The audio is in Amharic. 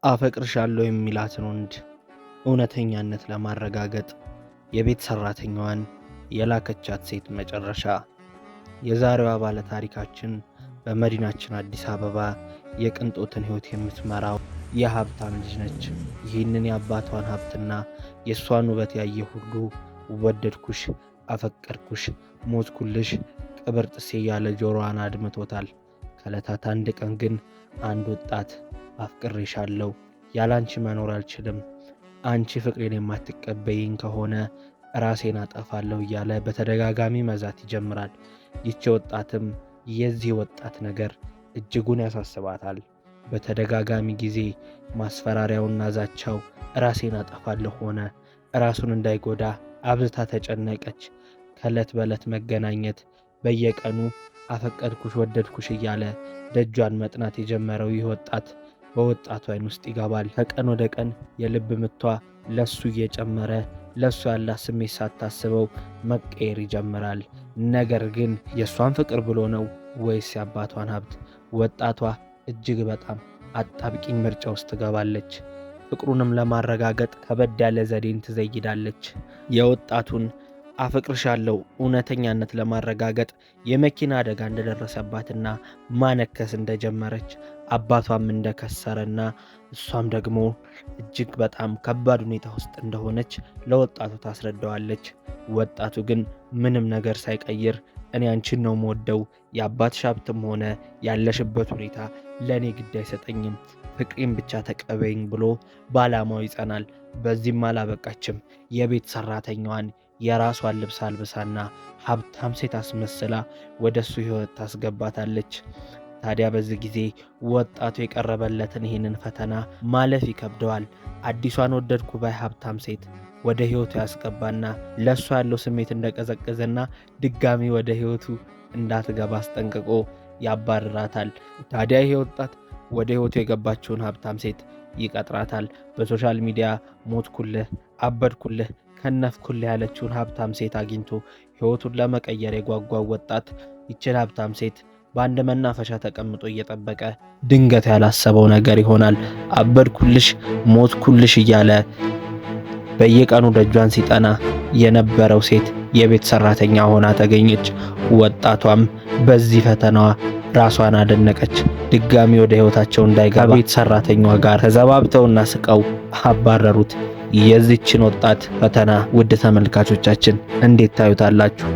አፈቅርሻለሁ የሚላትን ወንድ እውነተኛነት ለማረጋገጥ የቤት ሰራተኛዋን የላከቻት ሴት መጨረሻ። የዛሬዋ ባለ ታሪካችን በመዲናችን አዲስ አበባ የቅንጦትን ሕይወት የምትመራው የሀብታም ልጅ ነች። ይህንን የአባቷን ሀብትና የእሷን ውበት ያየ ሁሉ ወደድኩሽ፣ አፈቀርኩሽ፣ ሞትኩልሽ፣ ቅብር ጥሴ ያለ ጆሮዋን አድምቶታል። ከዕለታት አንድ ቀን ግን አንድ ወጣት አፍቅሬሻለሁ፣ ያላንቺ መኖር አልችልም፣ አንቺ ፍቅሬን የማትቀበይኝ ከሆነ ራሴን አጠፋለሁ እያለ በተደጋጋሚ መዛት ይጀምራል። ይቺ ወጣትም የዚህ ወጣት ነገር እጅጉን ያሳስባታል። በተደጋጋሚ ጊዜ ማስፈራሪያውና ዛቻው ራሴን አጠፋለሁ ሆነ። ራሱን እንዳይጎዳ አብዝታ ተጨነቀች። ከዕለት በዕለት መገናኘት በየቀኑ አፈቀድኩሽ፣ ወደድኩሽ እያለ ደጇን መጥናት የጀመረው ይህ ወጣት በወጣቱ አይን ውስጥ ይገባል። ከቀን ወደ ቀን የልብ ምቷ ለሱ እየጨመረ ለሱ ያላት ስሜት ሳታስበው መቀየር ይጀምራል። ነገር ግን የሷን ፍቅር ብሎ ነው ወይስ የአባቷን ሀብት? ወጣቷ እጅግ በጣም አጣብቂኝ ምርጫ ውስጥ ትገባለች። ፍቅሩንም ለማረጋገጥ ከበድ ያለ ዘዴን ትዘይዳለች። የወጣቱን አፈቅርሻለሁ እውነተኛነት ለማረጋገጥ የመኪና አደጋ እንደደረሰባትና ማነከስ እንደጀመረች አባቷም እንደከሰረና እሷም ደግሞ እጅግ በጣም ከባድ ሁኔታ ውስጥ እንደሆነች ለወጣቱ ታስረዳዋለች። ወጣቱ ግን ምንም ነገር ሳይቀይር እኔ አንቺን ነው የምወደው፣ የአባትሽ ሀብትም ሆነ ያለሽበት ሁኔታ ለእኔ ግድ አይሰጠኝም፣ ፍቅሬን ብቻ ተቀበይኝ ብሎ በዓላማው ይጸናል። በዚህም አላበቃችም። የቤት ሰራተኛዋን የራሷን ልብስ አልብሳና ሀብታም ሴት አስመስላ ወደሱ ሕይወት ታስገባታለች። ታዲያ በዚህ ጊዜ ወጣቱ የቀረበለትን ይህንን ፈተና ማለፍ ይከብደዋል። አዲሷን ወደድኩ ባይ ሀብታም ሴት ወደ ሕይወቱ ያስገባና ለእሷ ያለው ስሜት እንደቀዘቀዘና ድጋሚ ወደ ሕይወቱ እንዳትገባ አስጠንቅቆ ያባርራታል። ታዲያ ይሄ ወጣት ወደ ሕይወቱ የገባችውን ሀብታም ሴት ይቀጥራታል። በሶሻል ሚዲያ ሞትኩልህ፣ አበድኩልህ፣ ከነፍኩልህ ያለችውን ሀብታም ሴት አግኝቶ ሕይወቱን ለመቀየር የጓጓው ወጣት ይችን ሀብታም ሴት በአንድ መናፈሻ ተቀምጦ እየጠበቀ ድንገት ያላሰበው ነገር ይሆናል። አበድኩልሽ፣ ሞትኩልሽ እያለ በየቀኑ ደጇን ሲጠና የነበረው ሴት የቤት ሰራተኛ ሆና ተገኘች። ወጣቷም በዚህ ፈተናዋ ራሷን አደነቀች። ድጋሚ ወደ ሕይወታቸው እንዳይገባ ቤት ሰራተኛዋ ጋር ተዘባብተውና ስቀው አባረሩት። የዚችን ወጣት ፈተና ውድ ተመልካቾቻችን እንዴት ታዩታላችሁ?